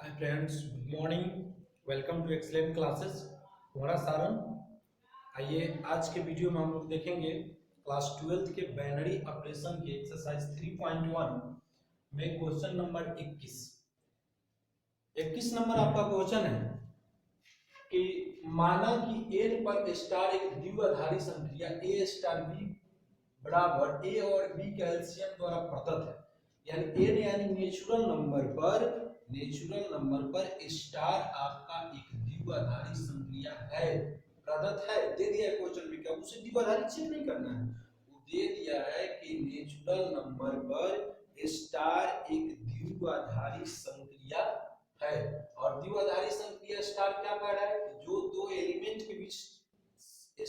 Hi friends, good morning. Welcome to excellent classes. तुम्हारा सारन। आइए आज के वीडियो में हम लोग देखेंगे क्लास 12th के बाइनरी ऑपरेशन के एक्सरसाइज 3.1 में क्वेश्चन नंबर 21 नंबर आपका क्वेश्चन है कि माना कि n पर स्टार एक द्विआधारी संख्या a स्टार b बराबर a और b का एलसीएम द्वारा प्रदत्त है। यानी n यानी नेचुरल नंबर पर स्टार आपका एक द्विआधारी संख्या है, प्रदत्त है, दे दिया है क्वेश्चन में। क्या उसे द्विआधारी चेक नहीं करना है, वो दे दिया है कि नेचुरल नंबर पर स्टार एक द्विआधारी संख्या है। और द्विआधारी संख्या स्टार क्या कह रहा है कि जो दो एलिमेंट के बीच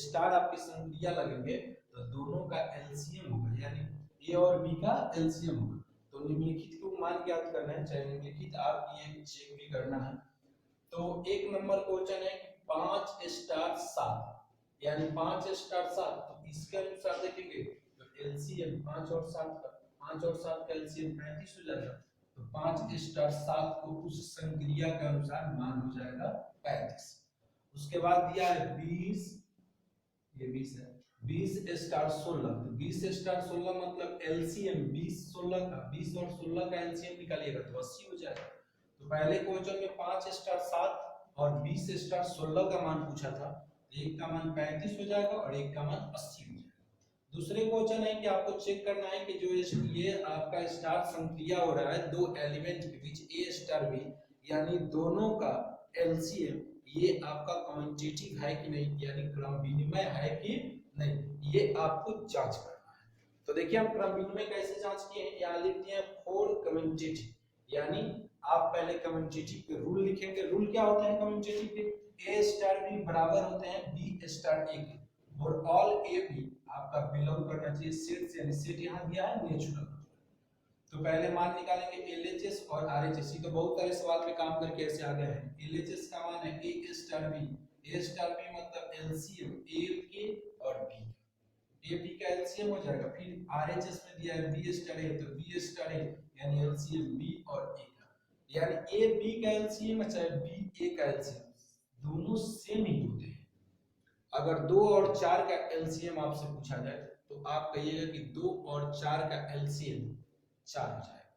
स्टार आपकी संख्या लगेंगे तो दोनों का एलसीएम होगा, यानी ए और बी का एलसीएम होगा। तो निम्नलिखित को मान ज्ञात करना है, चाहे निम्नलिखित आप ये चेक भी करना है। तो एक नंबर क्वेश्चन है कि 5 स्टार 7, यानी 5 स्टार 7, तो इसके अनुसार देखेंगे तो एलसीएम 5 और 7 का एलसीएम 35 हो जाएगा। तो 5 स्टार 7 को उस संक्रिया के अनुसार मान हो जाएगा 35। उसके बाद दिया है 20, ये 20 है, 20 स्टार 16, तो 20 स्टार 16 मतलब एलसीएम 20 16 का, 20 और 16 का एलसीएम निकालिएगा तो 80 हो जाएगा। तो पहले क्वेश्चन में 5 स्टार 7 और 20 स्टार 16 का मान पूछा था, एक का मान 35 हो जाएगा और एक का मान 80 हो जाएगा। दूसरे क्वेश्चन है कि आपको चेक करना है कि जो ये आपका स्टार संक्रिया हो रहा है दो एलिमेंट के बीच ए स्टार बी, यानी दोनों का एलसीएम ये आपका कम्यूटेटिव है कि नहीं, यानी क्रम विनिमय है कि नहीं, ये आपको जांच करना है। तो देखिए हम क्रम विनिमय कैसे जांच किए हैं, यहाँ लिख दिए फॉर कम्यूटेटिव, यानी आप पहले कम्यूटेटिव के रूल लिखेंगे। रूल क्या होते हैं कम्यूटेटिव के, ए स्टार बी बराबर होते हैं बी स्टार ए के, और ऑल ए बी आपका बिलोंग करना चाहिए सेट से, यानी सेट यहाँ दिया है नेचुरल। तो पहले मान निकालेंगे एलएचएस और आरएचएस, तो बहुत सारे सवाल पे काम करके ऐसे आ गए हैं। एलएचएस का मान है ए स्टार बी, ए स्टार बी मतलब एलसीएम ए के और बी, ए बी का एलसीएम हो जाएगा। फिर आरएचएस में दिया है बी स्टार ए, तो बी स्टार ए यानी एलसीएम बी और ए का, यानी ए बी का एलसीएम चाहे बी ए का एलसीएम दोनों सेम ही होते हैं। अगर 2 और 4 का एलसीएम आपसे पूछा जाए तो आप कहिएगा कि 2 और 4 का एलसीएम 4 हो जाएगा,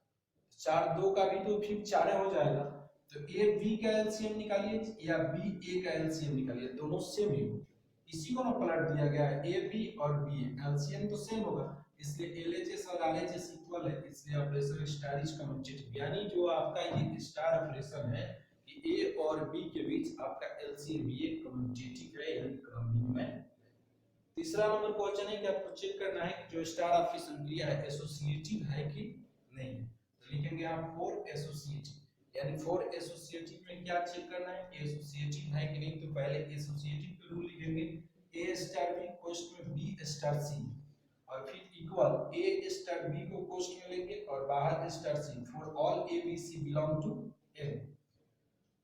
4 2 का भी तो फिर 4 हो जाएगा। तो ए बी का एलसीएम निकालिए या बी ए का एलसीएम निकालिए, दोनों सेम ही होंगे। इसी को ना पलट दिया गया है, ए बी और बी ए एलसीएम तो सेम होगा, इसलिए एलएचएस और आरएचएस इक्वल है, इसलिए ऑपरेशन स्टार इज कम्यूटेटिव, यानी जो आपका ये स्टार ऑपरेशन है कि ए और बी के बीच आपका एलसीएम ये कम्यूटेटिव है, यानी क्रम विनिमय। तीसरा नंबर क्वेश्चन है कि आपको चेक करना है कि जो स्टार आपकी संक्रिया है एसोसिएटिव है कि नहीं। तो लिखेंगे आप फॉर एसोसिएटिव, यानी फॉर एसोसिएटिव में क्या चेक करना है कि एसोसिएटिव है कि नहीं। तो पहले एसोसिएटिव के रूल लिखेंगे, ए स्टार बी कोष्ठ में बी स्टार सी, और फिर इक्वल ए स्टार बी को कोष्ठ में लेंगे और बाहर star C, for all A B C belong to N.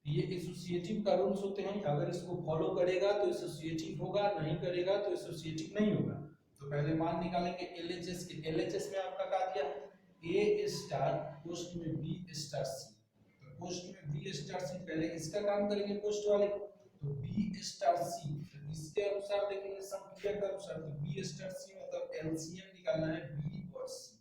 ये एसोसिएटिव का रूल्स होते हैं, अगर इसको फॉलो करेगा तो एसोसिएटिव होगा, नहीं करेगा तो एसोसिएटिव नहीं होगा। तो पहले मान निकालेंगे एलएचएस के, एलएचएस में आपका क्या दिया है ए स्टार पोस्ट में बी स्टार सी, तो पोस्ट में बी स्टार सी, पहले इसका काम करेंगे पोस्ट वाले को, तो बी स्टार सी, इसके अनुसार देखेंगे संख्या के अनुसार, तो बी स्टार सी मतलब एलसीएम निकालना है बी और सी,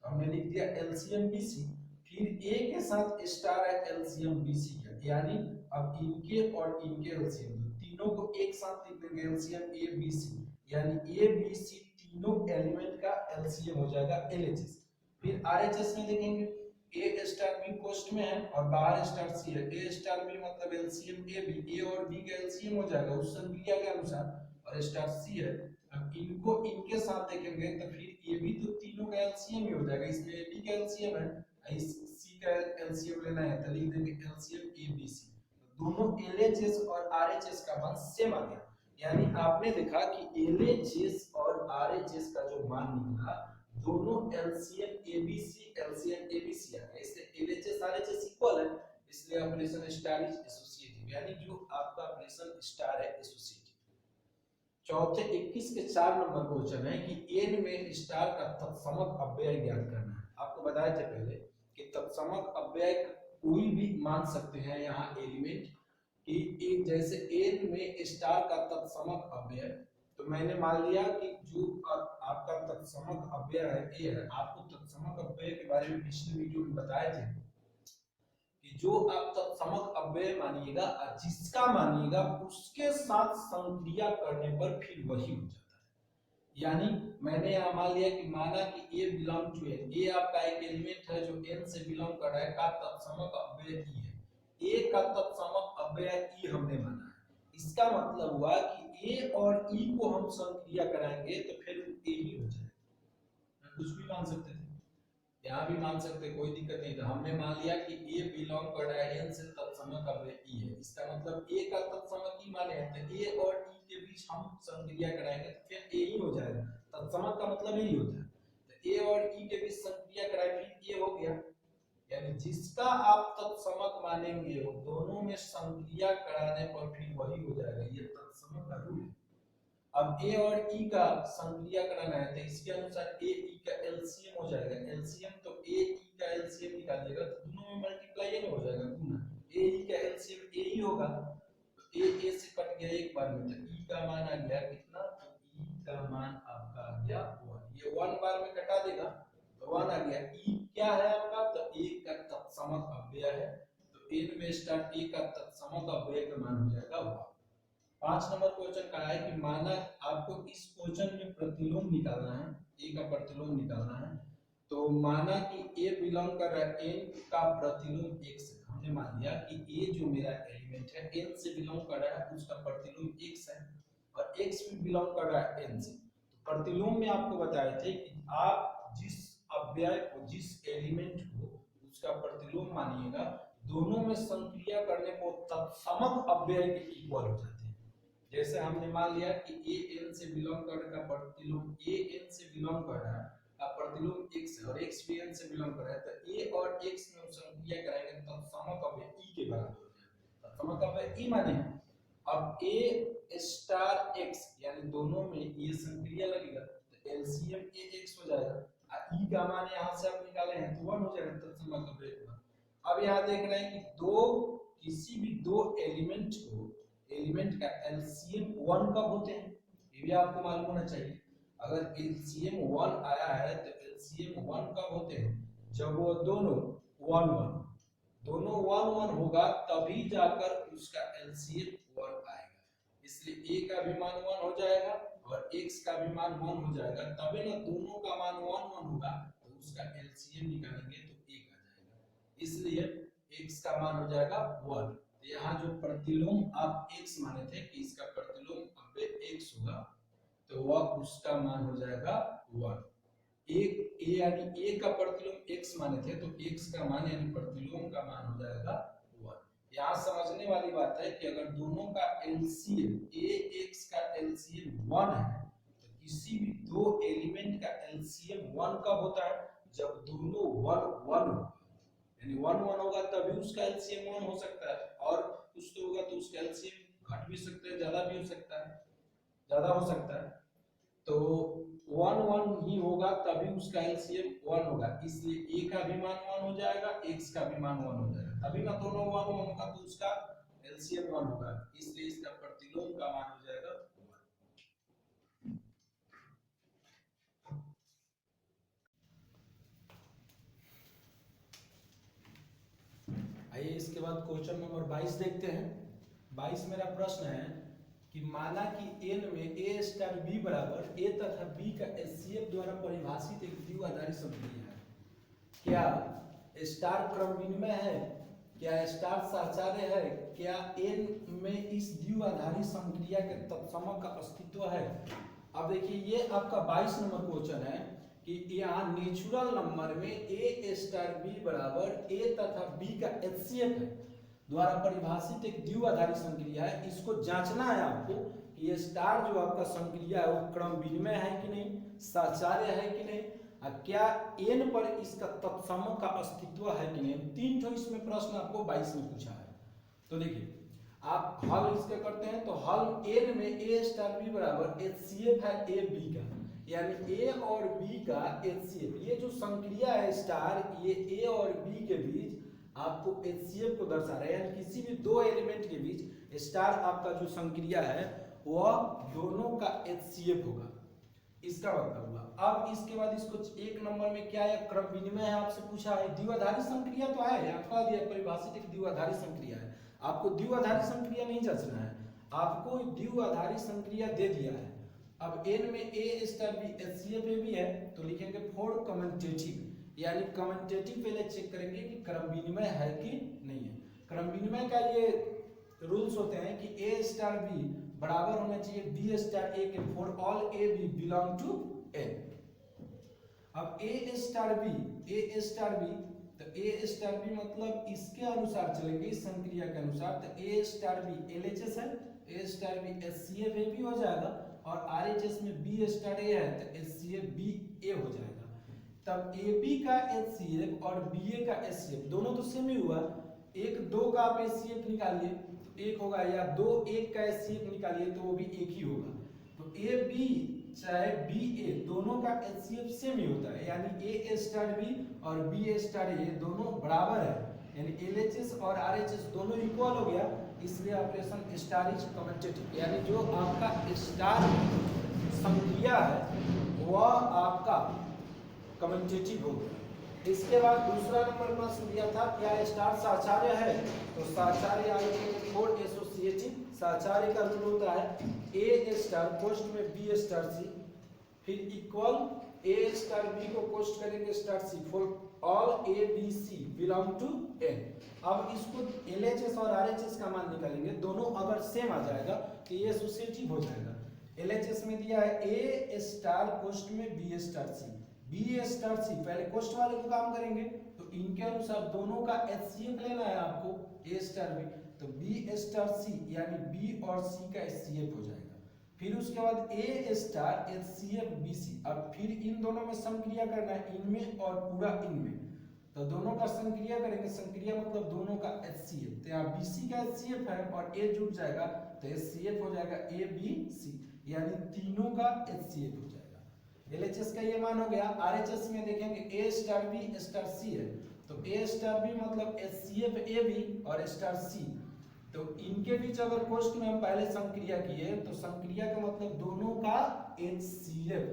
तो हमने लिख दिया एलसीएम बीसी, फिर ए के साथ स्टार है एलसीएम बीसी का, यानी अब इनके और इनके एलसीएम तो तीनों को एक साथ लिख देंगे एलसीएम ए बी सी, यानी ए बी सी तीनों एलिमेंट का एलसीएम हो जाएगा एलएचएस। फिर आरएचएस में देखेंगे ए स्टार बी कोष्ठ में है और बाहर स्टार सी है, ए स्टार बी मतलब एलसीएम ए बी, ए और बी का एलसीएम हो जाएगा उस संख्या के अनुसार, और स्टार सी है। अब इनको इनके साथ देखेंगे तो फिर ये भी तो तीनों का एलसीएम ही हो जाएगा, इसमें ए बी का एलसीएम है, इस सी का एलसीएम लेना है तो लिख देंगे एलसीएम ए बी सी, तो दोनों एलएचएस और आरएचएस का मान सेम आ गया। यानी आपने देखा कि एलएचएस और आरएचएस का जो मान निकला दोनों एलसीएम एबीसी आ गया, इसलिए एलएचएस आरएचएस इक्वल है, इसलिए ऑपरेशन स्टार इज एसोसिएटिव, यानी जो आपका ऑपरेशन स्टार है एसोसिएटिव। चौथे 21 के 4 नंबर क्वेश्चन है कि एन में स्टार का तत्समक अव्यय ज्ञात करना है। आपको बताए थे पहले कि तत्समक अव्यय कोई भी मान सकते हैं यहाँ एलिमेंट कि एक जैसे n में स्टार का तत्समक अव्यय, तो मैंने मान लिया कि जो आपका तत्समक अव्यय है a है। आपको तत्समक अव्यय के बारे में पिछले वीडियो में बताए थे कि जो आप तत्समक अव्यय मानिएगा और जिसका मानिएगा उसके साथ संक्रिया करने पर फिर वही हो जाता है। यानी मैंने यहाँ मान लिया कि माना कि a belong to n, a आपका एक एलिमेंट है जो n से बिलोंग कर रहा है, का तत्समक अव्यय e है। a का तत्समक अव्यय e हमने माना है। इसका मतलब हुआ कि a और e को हम संक्रिया कराएंगे तो फिर a ही हो जाएगा। कुछ भी मान सकते थे, यहाँ भी मान सकते, कोई दिक्कत नहीं था। हमने मान लिया कि a बिलोंग कर रहा है n से, तत्समक अव्यय e है। इसका मतलब a का तत्समक e माने हैं तो a और e के बीच हम संक्रिया कराएंगे तो फिर a ही हो जाएगा। तत्समक का मतलब यही होता है। तो a और e के बीच संक्रिया कराए फिर a हो गया। यानी जिसका आप तत्समक मानेंगे वो दोनों में संक्रिया कराने पर फिर वही हो जाएगा। ये तत्समक का रूल है। अब a और e का संक्रिया कराना है तो इसके अनुसार a e का एलसीएम हो जाएगा। एलसीएम तो a e का एलसीएम निकालिएगा तो दोनों में मल्टीप्लाई हो जाएगा, गुना। a e का एलसीएम a ही होगा, तो a से कट गया एक बार में, तो e का मान आ गया कितना, तो e का मान आपका आ गया 1। ये 1 बार में कटा देगा तो 1 आ गया। e क्या है आपका, तो a का तत्समक अव्यय है, तो n में स्टार a का तत्समक अव्यय का मान हो जाएगा 1। 5 नंबर क्वेश्चन का है कि माना आपको इस क्वेश्चन में प्रतिलोम निकालना है, a का प्रतिलोम निकालना है। तो माना कि a बिलोंग कर रहा है n का प्रतिलोम x है। हमने मान लिया कि a जो मेरा एलिमेंट है n से बिलोंग कर रहा है, उसका प्रतिलोम x है और x भी बिलोंग कर रहा है n से। तो प्रतिलोम में आपको बताए थे कि आप जिस अव्यय को, जिस एलिमेंट को उसका प्रतिलोम मानिएगा, दोनों में संक्रिया करने को तत्समक अव्यय के इक्वल हो जाते हैं। जैसे हमने मान लिया कि a n से बिलोंग कर रहा है, प्रतिलोम a n से बिलोंग कर रहा है, अब प्रतिलोम x है और x भी n से बिलोंग कर रहा है, तो a और x में संक्रिया कराएंगे तो तत्समक अव्यय e के बराबर हो जाएगा। तत्समक अव्यय e माने अब a स्टार x, यानी दोनों में ये संक्रिया लगेगा तो एलसीएम ax हो जाएगा। e का मान यहां से आप निकाले हैं तो 1 हो जाएगा तत्समक अव्यय का। अब यहां देख रहे हैं कि किसी भी दो एलिमेंट को, एलिमेंट का एलसीएम 1 कब होते हैं, ये भी आपको मालूम होना चाहिए। अगर एलसीएम 1 आया है तो एलसीएम 1 कब होते हैं, जब वो दोनों 1 1 दोनों 1 1 होगा तभी जाकर उसका एलसीएम 1 आएगा। इसलिए a का भी मान 1 हो जाएगा और x का भी मान 1 हो जाएगा, तभी ना दोनों का मान 1 1 होगा तो उसका एलसीएम निकालेंगे तो 1 आ जाएगा। इसलिए x का मान हो जाएगा 1। यहाँ जो प्रतिलोम आप x माने थे कि इसका प्रतिलोम अव्यय x होगा, तो वह उसका मान हो जाएगा 1। एक a यानी a का प्रतिलोम x माने थे तो x का मान यानी प्रतिलोम का मान हो जाएगा 1। यहाँ समझने वाली बात है कि अगर दोनों का एलसीएम ax का एलसीएम 1 है तो किसी भी दो एलिमेंट का एलसीएम 1 कब होता है, जब दोनों 1 1 होगा। यानी 1 1 होगा तभी उसका एलसीएम 1 हो सकता है, और कुछ तो होगा तो उसका एलसीएम घट भी सकता है, ज्यादा भी हो सकता है, ज्यादा हो सकता है। तो 1 1 ही होगा तभी उसका एलसीएम 1 होगा, इसलिए a का भी मान 1 हो जाएगा, x का भी मान 1 हो जाएगा, तभी ना दोनों 1 1 होगा तो उसका एलसीएम 1 होगा, इसलिए इसका प्रतिलोम का मान हो जाएगा 1। आइए इसके बाद क्वेश्चन नंबर 22 देखते हैं। 22 मेरा प्रश्न है कि माना कि n में a स्टार b बराबर a तथा b का एचसीएफ द्वारा परिभाषित एक द्विआधारी संक्रिया है। क्या स्टार क्रम विनिमय है, क्या स्टार साचार्य है, क्या n में इस द्विआधारी संक्रिया के तत्समक का अस्तित्व है। अब देखिए ये आपका 22 नंबर क्वेश्चन है कि यहाँ नेचुरल नंबर में a स्टार b बराबर a तथा b का एचसीएफ है द्वारा परिभाषित एक द्विआधारी संक्रिया है। इसको जांचना है आपको कि ये स्टार जो आपका संक्रिया है वो क्रम विनिमय है कि नहीं, साचार्य है कि नहीं, क्या n पर इसका तत्समक का अस्तित्व है कि नहीं। 3 ठो इसमें प्रश्न आपको 22 में पूछा है। तो देखिए आप हल इसका करते हैं, तो हल n में a स्टार b बराबर एचसीएफ है a b का, यानी a और b का एचसीएफ, ये जो संक्रिया है स्टार, ये a और b के बीच आपको HCF को दर्शा रहा है, यानी किसी भी दो एलिमेंट के बीच स्टार आपका जो संक्रिया है वह दोनों का HCF होगा, इसका मतलब हुआ। अब इसके बाद इसको एक नंबर में क्या है, क्रम विनिमय है, आपसे पूछा है। द्विआधारी संक्रिया तो है, आपका दिया परिभाषित एक द्विआधारी संक्रिया है, आपको द्विआधारी संक्रिया नहीं जांचना है, आपको द्विआधारी संक्रिया दे दिया है। अब n में a star b HCF a भी है तो लिखेंगे फॉर कम्यूटेटिव, यानी कम्यूटेटिव पहले चेक करेंगे कि क्रम विनिमय है कि नहीं है। क्रम विनिमय का ये रूल्स होते हैं कि a स्टार b बराबर होना चाहिए b स्टार a के for all a b belong to n। अब a स्टार b तो a स्टार b मतलब इसके अनुसार चलेंगे, इस संक्रिया के अनुसार, तो a स्टार b LHS है, a star b HCF a भी हो जाएगा, और RHS में b स्टार a है तो HCF b a हो जाएगा। तब AB का HCF और BA का HCF दोनों तो सेम ही हुआ, एक दो का आप HCF निकालिए तो एक होगा, या दो एक का HCF निकालिए तो वो भी एक ही होगा। तो AB चाहे BA दोनों का HCF सेम ही होता है, यानी A स्टार B और B स्टार A दोनों बराबर है, यानी LHS और RHS दोनों इक्वल हो गया, इसलिए ऑपरेशन स्टार इज कम्यूटेटिव, यानी जो आपका स्टार संक्रिया है वह आपका कम्यूटेटिव हो गया। इसके बाद दूसरा नंबर प्रश्न दिया था क्या स्टार साचार्य है, तो साचार्य आगे फोर एसोसिएटिव, साचार्य का रूल होता है A स्टार पोस्ट में B स्टार C, फिर इक्वल A स्टार B को पोस्ट करेंगे star C for all A B C belong to N। अब इसको LHS और RHS का मान निकालेंगे, दोनों अगर सेम आ जाएगा तो ये एसोसिएटिव हो जाएगा। LHS में दिया है A स्टार पोस्ट में B star C, B star C, पहले पोस्ट वाले को काम करेंगे तो इनके अनुसार दोनों का HCF लेना है आपको A स्टार B, तो B स्टार C यानी B और C का HCF हो जाएगा। फिर उसके बाद A स्टार HCF BC, अब फिर इन दोनों में संक्रिया करना है, इनमें और पूरा इनमें, तो दोनों का संक्रिया करेंगे, संक्रिया मतलब दोनों का HCF, तो यहाँ BC का HCF है और A जुड़ जाएगा तो HCF हो जाएगा ABC, यानी तीनों का HCF हो जाएगा। LHS का ये मान हो गया। RHS में देखेंगे A star B star C है, तो A स्टार B मतलब HCF AB और स्टार C, तो इनके बीच अगर पोस्ट में हम पहले संक्रिया किए तो संक्रिया का मतलब दोनों का HCF,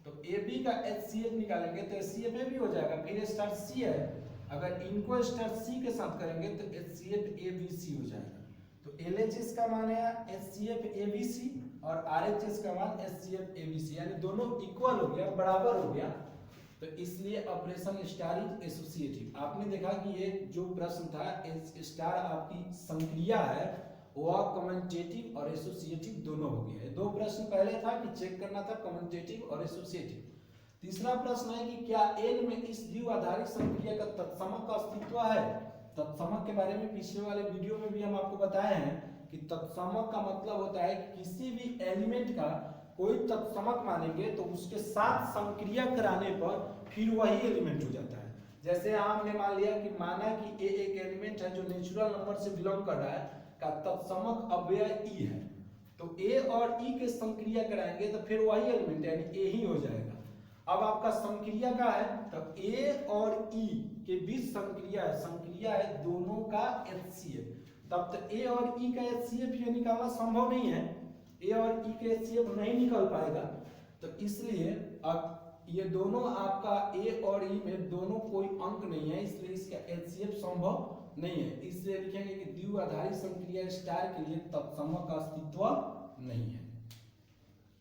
तो AB का HCF निकालेंगे तो HCF A भी हो जाएगा, फिर स्टार C है, अगर इनको स्टार C के साथ करेंगे तो HCF ABC हो जाएगा। तो LHS का मान है HCF ABC और RHS का मान HCF ABC, यानी दोनों इक्वल हो गया, बराबर हो गया, तो इसलिए ऑपरेशन स्टार इज एसोसिएटिव। आपने देखा कि ये जो प्रश्न था स्टार आपकी संक्रिया है वह कम्यूटेटिव और एसोसिएटिव दोनों हो गया है। दो प्रश्न पहले था कि चेक करना था कम्यूटेटिव और एसोसिएटिव। तीसरा प्रश्न है कि क्या n में इस द्विआधारी संक्रिया का तत्समक का अस्तित्व है। तत्समक के बारे में पिछले वाले वीडियो में भी हम आपको बताए हैं कि तत्समक का मतलब होता है कि किसी भी एलिमेंट का कोई तत्समक मानेंगे तो उसके साथ संक्रिया कराने पर फिर वही एलिमेंट हो जाता है। जैसे हमने मान लिया कि माना कि A एक एलिमेंट है जो नेचुरल नंबर से बिलोंग कर रहा है, का तत्समक अव्यय E है, तो A और E के संक्रिया कराएंगे तो फिर वही एलिमेंट यानी A ही हो जाएगा। अब आपका संक्रिया का है तो A और E के बीच संक्रिया है दोनों का HCF, तब तो A और E का HCF ये निकालना संभव नहीं है, A और E के HCF नहीं निकल पाएगा, तो इसलिए अब ये दोनों आपका A और E में दोनों कोई अंक नहीं है, इसलिए इसका HCF संभव नहीं है, इसलिए लिखेंगे कि द्विआधारी संक्रिया स्टार के लिए तत्समक का अस्तित्व नहीं है।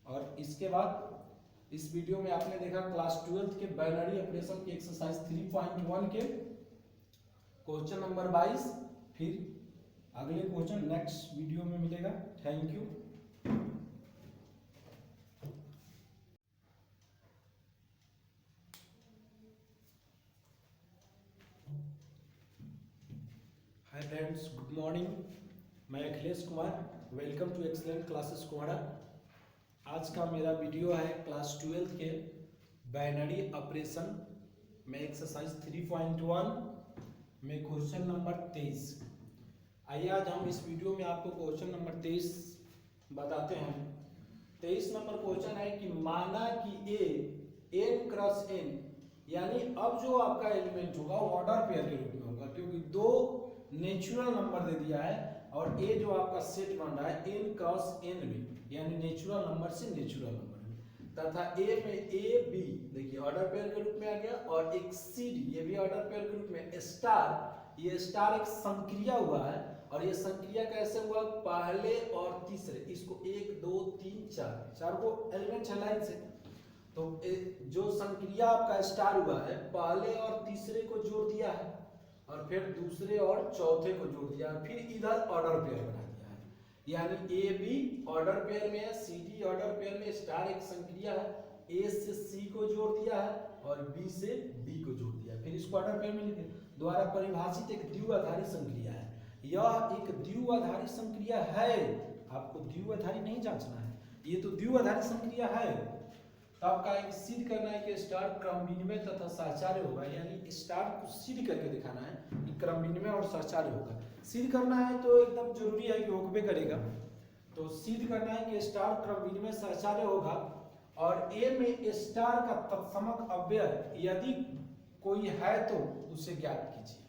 और इसके बाद इस वीडियो में आपने देखा क्लास 12 के बाइनरी ऑपरेशन की एक्सरसाइज 3.1 के क्वेश्चन नंबर 22, फिर अगले क्वेश्चन नेक्स्ट वीडियो में मिलेगा। Thank you. Hi friends, good morning, मैं Akhilesh Kumar, welcome to excellent classes Kumara. आज का मेरा वीडियो है क्लास 12 के बाइनरी ऑपरेशन में एक्सरसाइज 3.1 में क्वेश्चन नंबर 23। आइए आज हम इस वीडियो में आपको क्वेश्चन नंबर 23 बताते हैं। 23 नंबर क्वेश्चन है कि माना कि A n क्रॉस n, यानी अब जो आपका एलिमेंट होगा वो ऑर्डर पेयर के रूप में होगा, क्योंकि दो नेचुरल नंबर दे दिया है और ए जो आपका सेट बन रहा है n क्रॉस n में, यानी नेचुरल नंबर से नेचुरल नंबर में, तथा ए में ए बी देखिए ऑर्डर पेयर के रूप में आ गया, और एक सी डी ये भी ऑर्डर पेयर के रूप में, स्टार ये स्टार एक संक्रिया हुआ है, और ये संक्रिया कैसे हुआ, पहले और तीसरे, इसको 1 2 3 4 को एलिमेंट है लाइन से, तो जो संक्रिया आपका स्टार हुआ है पहले और तीसरे को जोड़ दिया है और फिर दूसरे और चौथे को जोड़ दिया है, फिर इधर ऑर्डर पेयर बना दिया है, यानी ए बी ऑर्डर पेयर में है, सी डी ऑर्डर पेयर में, स्टार एक संक्रिया है, ए से सी को जोड़ दिया है और बी से डी को जोड़ दिया है, फिर इसको ऑर्डर पेयर में लिखे द्वारा परिभाषित एक द्विआधारी संक्रिया है। यह एक द्विआधारी संक्रिया है, आपको द्विआधारी नहीं जांचना है, ये तो द्विआधारी संक्रिया है। तो आपका एक सिद्ध करना है कि स्टार क्रम विनिमय तथा साचार्य होगा, यानी स्टार को सिद्ध करके दिखाना है कि क्रम विनिमय और साचार्य होगा। सिद्ध करना है तो एकदम जरूरी है कि होबे करेगा, तो सिद्ध करना है कि स्टार क्रम विनिमय साचार्य होगा और ए में स्टार का तत्समक अव्यय यदि कोई है तो उसे ज्ञात कीजिए।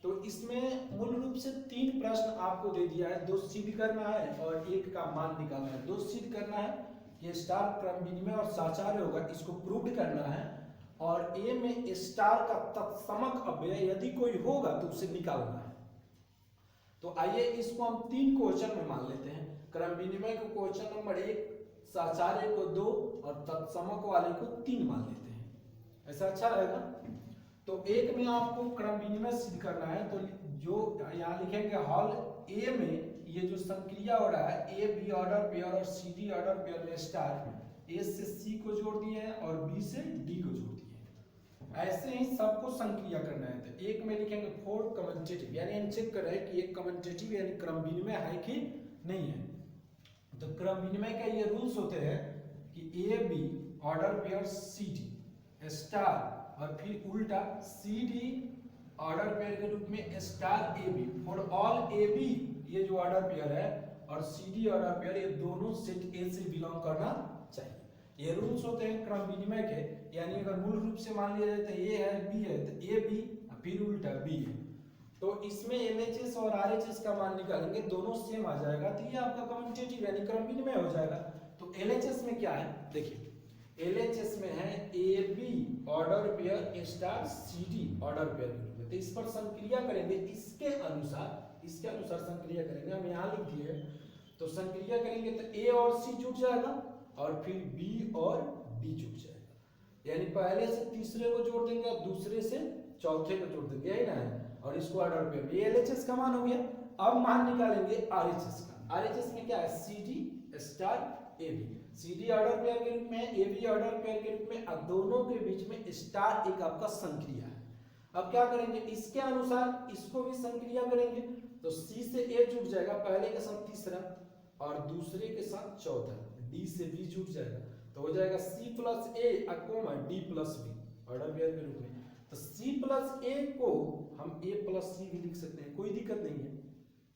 तो इसमें मूल रूप से 3 प्रश्न आपको दे दिया है, 2 सिद्ध करना है और 1 का मान निकालना है। 2 सिद्ध करना है ये स्टार क्रम विनिमय और साचार्य होगा, इसको प्रूव करना है, और ए में स्टार का तत्समक अव्यय यदि कोई होगा तो उसे निकालना है। तो आइए इसको हम 3 क्वेश्चन में मान लेते हैं, क्रम विनिमय को क्वेश्चन नंबर 1, साचार्य को 2 और तत्समक वाले को 3 मान लेते हैं, ऐसा अच्छा रहेगा। तो एक में आपको क्रम विनिमय सिद्ध करना है, तो जो यहाँ लिखेंगे हॉल ए में ये जो संक्रिया हो रहा है ए बी ऑर्डर पेयर और सी डी ऑर्डर पेयर में स्टार ए से सी को जोड़ दिए हैं और बी से डी को जोड़ दिए हैं, ऐसे ही सबको संक्रिया करना है। तो एक में लिखेंगे 4 कम्यूटेटिव, यानी हम चेक कर रहे हैं कि एक कम्यूटेटिव यानी क्रम विनिमय है कि नहीं है। तो क्रम विनिमय का ये रूल्स होते हैं कि A B order pair C D star और फिर उल्टा सी डी ऑर्डर पेयर के रूप में star A B, for all ए बी ये जो ऑर्डर पेयर है और सी डी ऑर्डर पेयर ये दोनों सेट ए से बिलोंग करना चाहिए। ये रूल्स होते हैं क्रम विनिमय के, यानी अगर मूल रूप से मान लिया जाए तो ए है बी है तो ए बी फिर उल्टा बी है, तो इसमें एलएचएस और आरएचएस का मान निकालेंगे, दोनों सेम आ जाएगा, तो ये आपका कम्यूटेटिव यानी क्रम विनिमय हो जाएगा। तो एलएचएस में क्या है देखिए, एलएचएस में है A B order pair star C D order pair के रूप में, तो इस पर संक्रिया करेंगे, इसके अनुसार संक्रिया करेंगे, हम यहाँ लिख दिए। तो संक्रिया करेंगे तो ए और सी जुड़ जाएगा और फिर बी और डी जुड़ जाएगा, यानी पहले से तीसरे को जोड़ देंगे और दूसरे से चौथे को जोड़ देंगे, यही ना है, और इसको ऑर्डर पेयर, ये एलएचएस का मान हो गया। अब मान निकालेंगे आरएचएस का। आरएचएस में क्या है, C D star A B, C D order pair के रूप में, ए बी ऑर्डर पेयर के रूप में, अब दोनों के बीच में स्टार एक आपका संक्रिया है। अब क्या करेंगे, इसके अनुसार इसको भी संक्रिया करेंगे, तो सी से ए जुड़ जाएगा पहले के साथ तीसरा और दूसरे के साथ चौथा, डी से बी जुड़ जाएगा, तो हो जाएगा C plus A comma D plus B order pair के रूप में। तो सी प्लस ए को हम ए प्लस सी भी लिख सकते हैं, कोई दिक्कत नहीं है,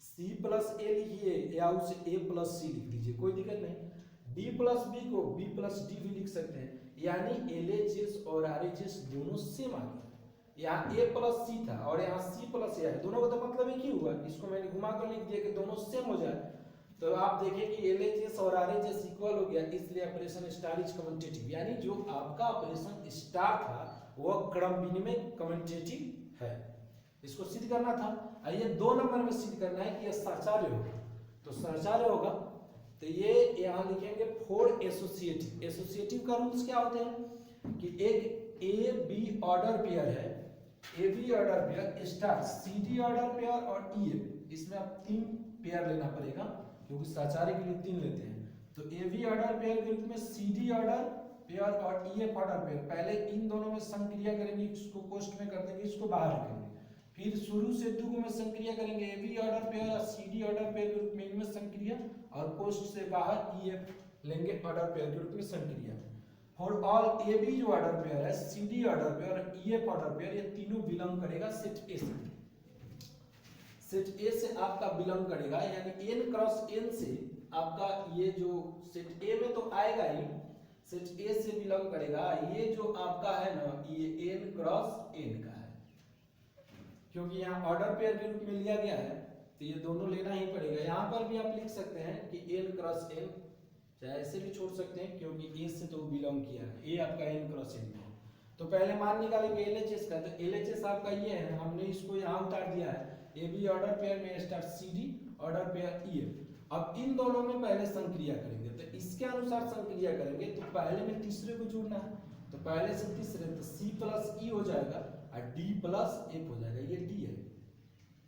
सी प्लस ए लिखिए या उसे ए प्लस सी लिख दीजिए, कोई दिक्कत नहीं। डी प्लस बी को बी प्लस डी भी लिख सकते हैं, यानी एलएचएस और आरएचएस दोनों सेम आ गया। यहाँ ए प्लस सी था और यहाँ सी प्लस ए है, दोनों का तो मतलब एक ही हुआ, इसको मैंने घुमा कर लिख दिया कि दोनों सेम हो जाए। तो आप देखिए कि एलएचएस और आरएचएस इक्वल हो गया, इसलिए ऑपरेशन स्टार इज कम्यूटेटिव, यानी जो आपका ऑपरेशन स्टार था वह क्रम विनिमय कम्यूटेटिव है, इसको सिद्ध करना था। आइए 2 नंबर में सिद्ध करना है कि यह साचार्य होगा, तो साचार्य होगा तो ये यहाँ लिखेंगे 4 एसोसिएटिव। एसोसिएटिव का रूल्स क्या होते हैं कि एक ए बी ऑर्डर पेयर है, A B order pair star C D order pair और ई ए, इसमें आप 3 पेयर लेना पड़ेगा क्योंकि साचार्य के लिए 3 लेते हैं। तो ए बी ऑर्डर पेयर के रूप में सी डी ऑर्डर पेयर और ई एफ ऑर्डर पेयर, पहले इन दोनों में संक्रिया करेंगे, इसको कोष्ठ में कर देंगे, इसको बाहर रखेंगे, फिर शुरू से दुगु में संक्रिया करेंगे, ए बी ऑर्डर पेयर और सी डी ऑर्डर पेयर के रूप में इनमें संक्रिया, और कोष्ठ से बाहर ई एफ लेंगे ऑर्डर पेयर के रूप में संक्रिया। फॉर ऑल ए बी जो ऑर्डर पेयर है, सी डी ऑर्डर पेयर और ई एफ ऑर्डर पेयर, ये तीनों बिलोंग करेगा सेट ए से। सेट ए से आपका बिलोंग करेगा, यानी n क्रॉस n से आपका ये जो सेट ए में तो आएगा ही, सेट ए से बिलोंग करेगा, ये जो आपका है ना ये n क्रॉस n का है, क्योंकि यहाँ ऑर्डर पेयर के रूप में लिया गया है तो ये दोनों लेना ही पड़ेगा। यहाँ पर भी आप लिख सकते हैं कि n क्रॉस n, चाहे ऐसे भी छोड़ सकते हैं क्योंकि a से तो बिलोंग किया है, a आपका n क्रॉस n में है। तो पहले मान निकालेंगे LHS का, तो LHS आपका ये है, हमने इसको यहाँ उतार दिया है, AB ऑर्डर पेयर में star CD order pair EF। अब इन दोनों में पहले संक्रिया करेंगे, तो इसके अनुसार संक्रिया करेंगे तो पहले में तीसरे को जोड़ना है, तो पहले से तीसरे तो C प्लस E हो जाएगा और D प्लस F हो जाएगा, ये D है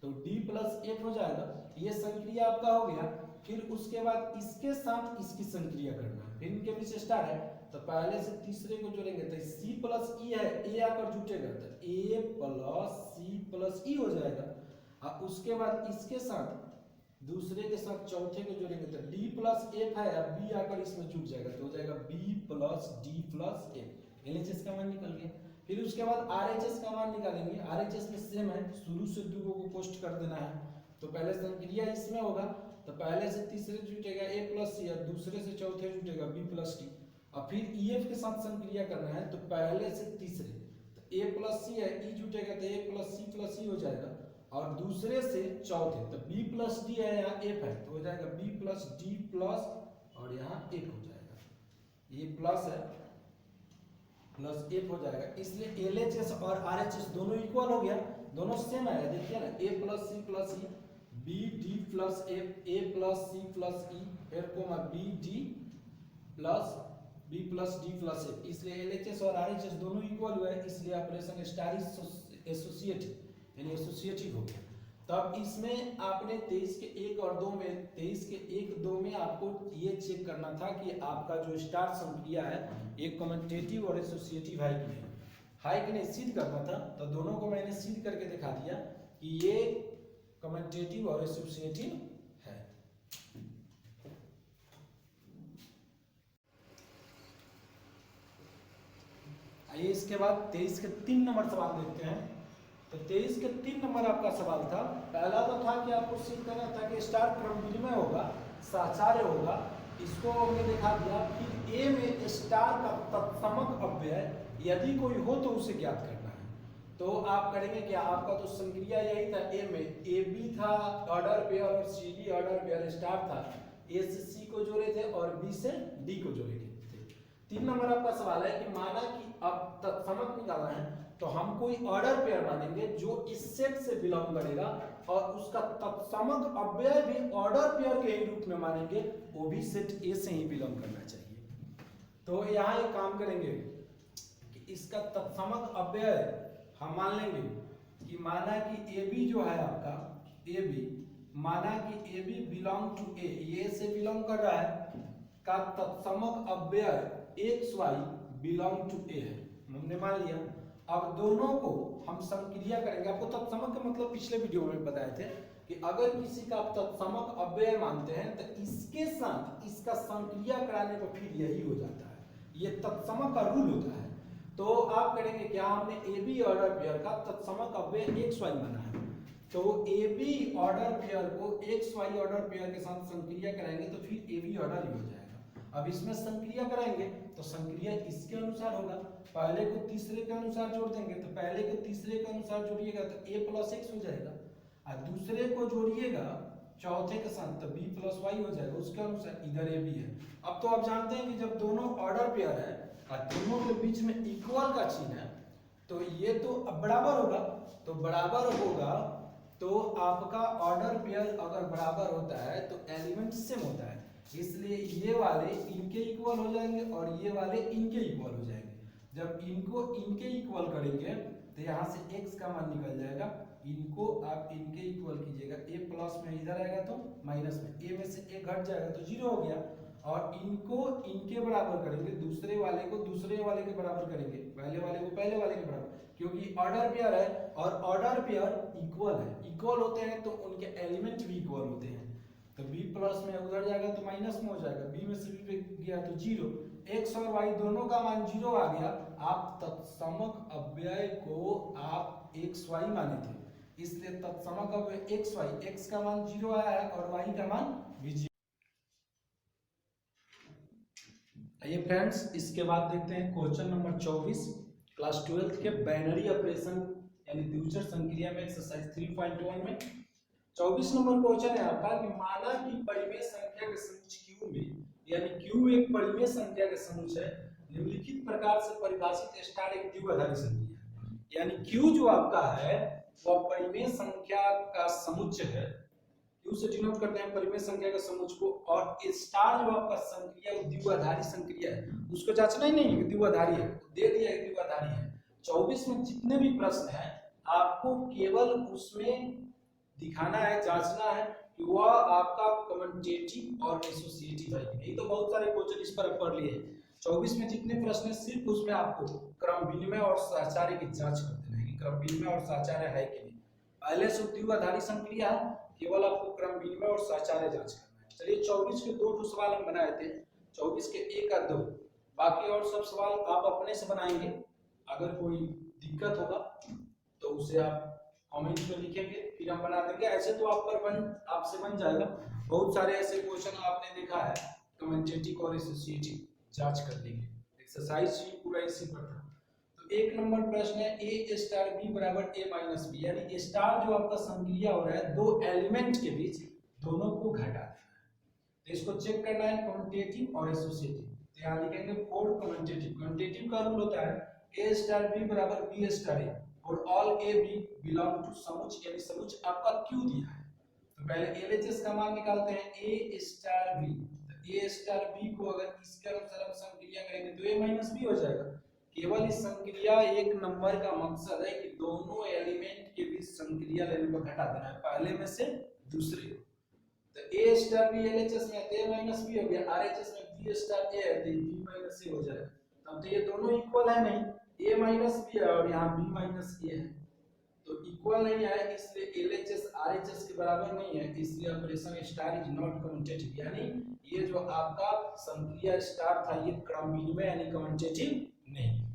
तो D प्लस F हो जाएगा, ये संक्रिया आपका हो गया। फिर उसके बाद इसके साथ इसकी संक्रिया करना है, फिर इनके बीच स्टार है तो पहले से तीसरे को जोड़ेंगे तो C प्लस E है, A आकर जुटेगा तो A plus C plus E हो जाएगा। और उसके बाद इसके साथ दूसरे के साथ चौथे को जोड़ेंगे तो D प्लस F है, अब B आकर इसमें जुट जाएगा तो हो जाएगा B plus D plus F। LHS का मान निकल गया। फिर उसके बाद RHS का मान निकालेंगे, RHS में सेम है, शुरू से दो को पोस्ट कर देना है, तो पहले संक्रिया इसमें होगा तो पहले से तीसरे जुटेगा A प्लस C और दूसरे से चौथे जुटेगा B प्लस D। और फिर EF के साथ संक्रिया करना है तो पहले से तीसरे तो A प्लस C है, E जुटेगा तो A plus C plus E हो जाएगा और दूसरे से चौथे तो B प्लस D है, यहाँ F है तो हो जाएगा B प्लस D प्लस और यहाँ F हो जाएगा, ये प्लस है प्लस F हो जाएगा। इसलिए LHS और RHS दोनों इक्वल हो गया, दोनों सेम है, देखिए ना A plus C plus E, B D plus F, A plus C plus E, फिर comma B D plus D plus F। इसलिए LHS और RHS दोनों इक्वल हुए, इसलिए ऑपरेशन स्टार एसोसिएटिव यानी एसोसिएटिव हो गया। तब इसमें आपने 23 के 1 और 2 में 23 के 1 2 में आपको ये चेक करना था कि आपका जो स्टार संक्रिया है एक कम्यूटेटिव और एसोसिएटिव है कि नहीं, है कि नहीं, सिद्ध करना था। तो दोनों को मैंने सिद्ध करके दिखा दिया कि ये कम्यूटेटिव और एसोसिएटिव है। आइए इसके बाद 23 के 3 नंबर सवाल देखते हैं। तो 23 के 3 नंबर आपका सवाल था, पहला तो था कि आपको सिद्ध करना था कि स्टार क्रम विनिमय होगा, साचार्य होगा, इसको हमने दिखा दिया। फिर ए में स्टार का तत्समक अव्यय यदि कोई हो तो उसे ज्ञात करना है। तो आप करेंगे क्या, आपका तो संक्रिया यही था, ए में ए बी था ऑर्डर पेयर और C D order pair star था, ए से सी को जोड़े थे और बी से डी को जोड़े थे। 3 नंबर आपका सवाल है कि माना कि अब तत्समक निकालना है तो हम कोई ऑर्डर पेयर मानेंगे जो इस सेट से बिलोंग करेगा और उसका तत्समक अव्यय भी ऑर्डर पेयर के ही रूप में मानेंगे, वो भी सेट ए से ही बिलोंग करना चाहिए। तो यहाँ एक काम करेंगे कि इसका तत्समक अव्यय हम मान लेंगे कि माना कि ए बी जो है आपका ए बी, माना कि ए बी बिलोंग टू ए, ये से बिलोंग कर रहा है, का तत्समक अव्यय XY बिलोंग टू ए है, हमने मान लिया। अब दोनों को हम संक्रिया करेंगे, आपको तत्समक का मतलब पिछले वीडियो में बताए थे कि अगर किसी का आप तत्समक अव्यय मानते हैं तो इसके साथ इसका संक्रिया कराने पर फिर यही हो जाता है, ये तत्समक का रूल होता है। तो आप करेंगे क्या, हमने ए बी ऑर्डर पेयर का तत्समक अव्यय XY माना है, तो ए बी ऑर्डर पेयर को XY ऑर्डर पेयर के साथ संक्रिया कराएंगे तो फिर ए बी ऑर्डर ही हो जाएगा। अब इसमें संक्रिया कराएंगे तो संक्रिया इसके अनुसार होगा, पहले को तीसरे के अनुसार जोड़ देंगे तो पहले को तीसरे के अनुसार जोड़िएगा तो a प्लस x हो जाएगा और दूसरे को जोड़िएगा चौथे के साथ तो b प्लस y हो जाएगा, उसके अनुसार इधर a b है। अब तो आप जानते हैं कि जब दोनों ऑर्डर पेयर है और दोनों के बीच में इक्वल का चिन्ह है तो ये तो बराबर होगा, तो बराबर होगा तो आपका ऑर्डर पेयर अगर बराबर होता है तो एलिमेंट सेम होता है, इसलिए ये वाले इनके इक्वल हो जाएंगे और ये वाले इनके इक्वल हो जाएंगे। जब इनको इनके इक्वल करेंगे तो यहाँ से x का मान निकल जाएगा, इनको आप इनके इक्वल कीजिएगा, a प्लस में इधर आएगा तो माइनस में, a में से a घट जाएगा तो 0 हो गया, और इनको इनके बराबर करेंगे, दूसरे वाले को दूसरे वाले के बराबर करेंगे, पहले वाले को पहले वाले के बराबर, क्योंकि ऑर्डर पेयर है और ऑर्डर पेयर इक्वल है, इक्वल होते हैं तो उनके एलिमेंट भी इक्वल होते हैं। तो b प्लस में उधर जाएगा तो माइनस में हो जाएगा, b में से b पे गया तो 0, x और y दोनों का मान 0 आ गया। आप तत्समक अव्यय को आप xy माने थे, इसलिए तत्समक अव्यय xy, x का मान 0 आया है और y का मान भी 0। आइए फ्रेंड्स इसके बाद देखते हैं क्वेश्चन नंबर 24 क्लास 12 के बाइनरी ऑपरेशन यानी द्विचर संक्रिया में एक्सरसाइज 3.1 में 24 नंबर क्वेश्चन है आपका कि माना कि परिमेय संख्या के समुच्चय Q में, यानी Q एक परिमेय संख्या का समुच्चय है, निम्नलिखित प्रकार से परिभाषित स्टार एक द्विआधारी संख्या है। यानी Q जो आपका है वह परिमेय संख्या का समुच्चय है, Q से डिनोट करते हैं परिमेय संख्या का समुच्चय को, और स्टार जो आपका संक्रिया द्विआधारी संक्रिया है, उसको जांचना ही नहीं है कि द्विआधारी है, दे दिया है द्विआधारी है। 24 में जितने भी प्रश्न हैं आपको केवल उसमें दिखाना है, जांचना है कि वह आपका कम्यूटेटिव और एसोसिएटिव है कि नहीं। तो बहुत सारे क्वेश्चन इस पर पढ़ लिए 24 में जितने प्रश्न सिर्फ उसमें आपको क्रम विनिमय और साचार्य की जांच कर देना है कि क्रम विनिमय और साचार्य है कि नहीं। पहले से द्विआधारी संक्रिया है, केवल आपको क्रम विनिमय और साचार्य जांच करना है। चलिए 24 के दो सवाल हम बनाए थे, 24 के 1 और 2, बाकी और सब सवाल आप अपने से बनाएंगे। अगर कोई दिक्कत होगा तो उसे आप कमेंट में लिखेंगे, फिर हम बना देंगे। ऐसे तो आपसे बन जाएगा। बहुत सारे ऐसे क्वेश्चन आपने देखा है कम्यूटेटिव और एसोसिएटिव जांच करने के, एक्सरसाइज ही पूरा इसी पर था। तो 1 नंबर प्रश्न है a स्टार b बराबर a माइनस b, यानी स्टार जो आपका संक्रिया हो रहा है दो एलिमेंट के बीच, दोनों को घटा देना है। तो इसको चेक करना है कम्यूटेटिव और एसोसिएटिव। तो यहाँ लिखेंगे फॉर कम्यूटेटिव। कम्यूटेटिव का रूल होता है a स्टार b बराबर b स्टार a और all a b belong to समुच्चय, यानी समुच्चय आपका Q दिया है। तो पहले LHS का मान निकालते हैं a स्टार b। तो a स्टार b को अगर इसके अनुसार हम संक्रिया करेंगे तो a माइनस b हो जाएगा। केवल इस संक्रिया 1 नंबर का मकसद है कि दोनों एलिमेंट के बीच संक्रिया लेने पर घटा देना है, पहले में से दूसरे को। तो a स्टार b LHS में a माइनस b हो गया, RHS में b स्टार a है तो b माइनस a हो जाएगा। तब तो ये दोनों इक्वल है नहीं, a माइनस b है और यहाँ b माइनस a है, तो इक्वल नहीं है, इसलिए LHS RHS के बराबर नहीं है, इसलिए operation star is not commutative, यानी ये जो आपका संक्रिया स्टार था ये क्रम विनिमय यानी कम्यूटेटिव नहीं।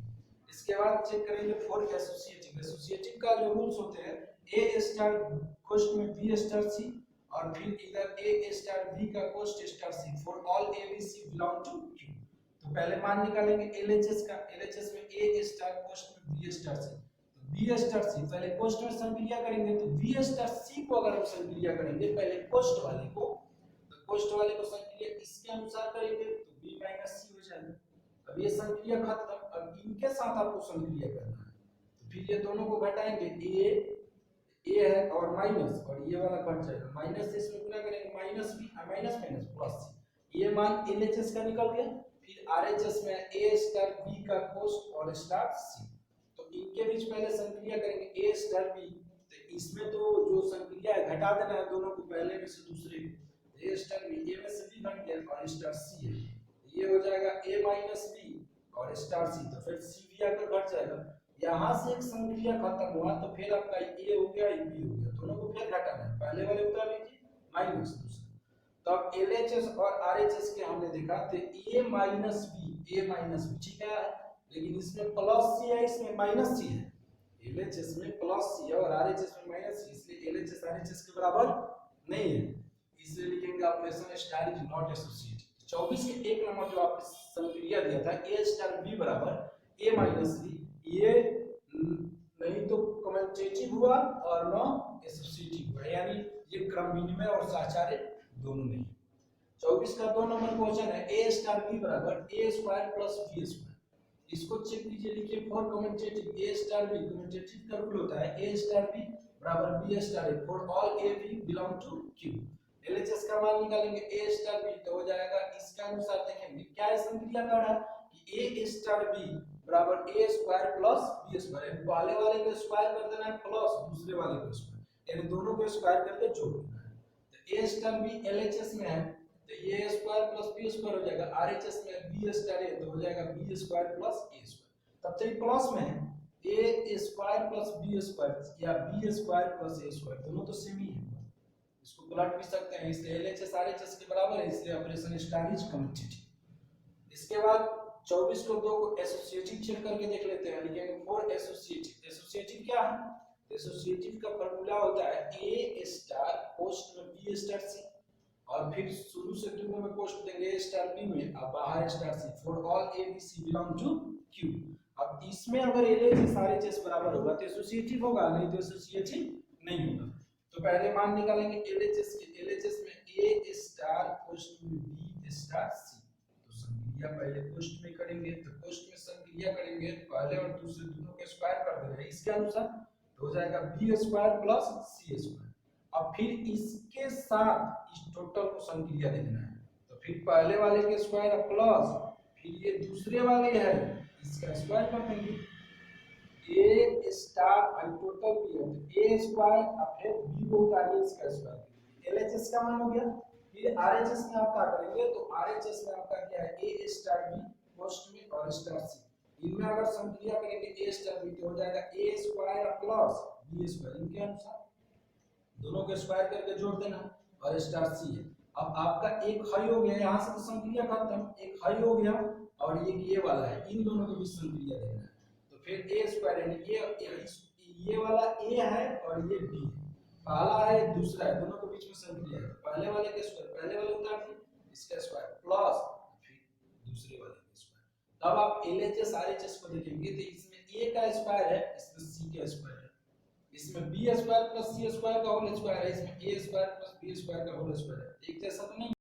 इसके बाद चेक करेंगे फॉर एसोसिएटिव। एसोसिएटिव का जो रूल्स होते हैं a स्टार कोष्ठ में b स्टार c और फिर इधर a स्टार b का कोष्ठ star c for all a b c belong to q। तो पहले मान निकालेंगे LHS का, LHS में a स्टार कोष्ठ में b star c, b star c पहले कोष्ठ में संक्रिया करेंगे तो b स्टार c को अगर हम संक्रिया करेंगे पहले कोष्ठ वाले को, तो कोष्ठ वाले को संक्रिया इसके अनुसार करेंगे तो b माइनस c हो जाएगा। अब ये संक्रिया खत्म, अब इनके साथ आपको संक्रिया करना है, तो फिर ये दोनों को घटाएंगे, a है और माइनस, और ये वाला कट जाएगा, माइनस से इसमें गुणा करेंगे minus b minus minus plus c, ये मान LHS का निकल गया। फिर RHS में a स्टार b का कोष्ठ और स्टार c, तो इनके बीच पहले संक्रिया करेंगे a स्टार b, तो इसमें तो जो संक्रिया है घटा देना है दोनों को पहले में से दूसरे को, a स्टार b, a में से b घट गया और स्टार c है, ये हो जाएगा a माइनस b और स्टार c, तो फिर c भी आकर घट जाएगा। यहाँ से एक संक्रिया खत्म हुआ तो फिर आपका a हो गया b हो गया, दोनों को फिर घटाना है, पहले वाले उतार लीजिए माइनस दूसरा। तो अब LHS और RHS के हमने देखा तो a माइनस b ठीक है, लेकिन इसमें प्लस c है इसमें माइनस c है, LHS में प्लस c है और RHS में माइनस c, इसलिए LHS RHS के बराबर नहीं है, इसलिए लिखेंगे operation star is not associative. 24 के 1 नंबर जो आपने संक्रिया दिया था a स्टार b बराबर a माइनस b, ये नहीं तो कम्यूटेटिव हुआ और न एसोसिएटिव हुआ, यानी ये क्रम विनिमय और साचार्य दोनों नहीं। 24 का 2 नंबर क्वेश्चन है a स्टार b बराबर a square plus b square, इसको चेक कीजिए, लिखिए for commutative a star b, commutative का रूल होता है a स्टार b बराबर b star a for all a b belong to q। LHS का मान निकालेंगे a स्टार b, तो हो जाएगा इसका अनुसार देखेंगे क्या है संक्रिया कर रहा है कि a स्टार b बराबर a square plus b square, पहले वाले को स्क्वायर कर देना है प्लस दूसरे वाले को स्क्वायर, यानी दोनों को स्क्वायर करके जोड़ देना है। तो a स्टार b LHS में है तो a square plus b square हो जाएगा, RHS में b स्टार a तो हो जाएगा b square plus a square, तब तो ये प्लस में है a square plus b square या b square plus a square, दोनों तो सेम ही है, इसको पलट भी सकते हैं, इसलिए LHS RHS के बराबर है, इसलिए ऑपरेशन स्टार इज कम्यूटेटिव। इसके बाद 24 को 2 को एसोसिएटिव चेक करके देख लेते हैं, लिखेंगे फॉर एसोसिएटिव। एसोसिएटिव क्या है, एसोसिएटिव का फार्मूला होता है a स्टार कोष्ठ में b स्टार c और फिर शुरू से क्यू में पोस्ट देंगे a स्टार b में, अब बाहर star c for all a b c belong to q। अब इसमें अगर LHS RHS बराबर होगा तो एसोसिएटिव होगा, नहीं तो एसोसिएटिव नहीं होगा। तो पहले मान निकालेंगे LHS के, LHS में a स्टार पोस्ट में b स्टार c, तो संक्रिया पहले पोस्ट में करेंगे, तो पोस्ट में संक्रिया करेंगे पहले और दूसरे दोनों के स्क्वायर कर देंगे इसके अनुसार, तो हो जाएगा b square plus c square. अब फिर इसके साथ इस टोटल को संक्रिया देखना है, तो फिर पहले वाले के स्क्वायर प्लस फिर ये दूसरे वाले है इसका स्क्वायर कर देंगे, a स्टार भाई टोटल भी है तो a स्क्वायर और फिर b को उतारिए इसका स्क्वायर, LHS का मान हो गया। फिर RHS में आप क्या करेंगे, तो RHS में आपका क्या है a स्टार b पोस्ट में और स्टार c, इनमें अगर संक्रिया करेंगे a स्टार b तो हो जाएगा a square plus b square, इनके अनुसार दोनों के स्क्वायर करके जोड़ देना और स्टार c है। अब आपका एक हाई हो गया, यहाँ से तो संक्रिया खत्म, एक हाई हो गया और ये वाला है, इन दोनों के बीच संक्रिया देना है, तो फिर a स्क्वायर यानी ये वाला a है और ये b है, पहला है दूसरा है, दोनों के बीच में संक्रिया है, पहले वाले के स्क्वायर पहले वाले उतार दिए, इसका स्क्वायर प्लस फिर दूसरे वाले के स्क्वायर। तब आप LHS RHS को देखेंगे तो इसमें a का स्क्वायर है, इसमें c का स्क्वायर है, इसमें b square plus c square का होल स्क्वायर है, इसमें a square plus b square का होल स्क्वायर है, एक जैसा तो नहीं।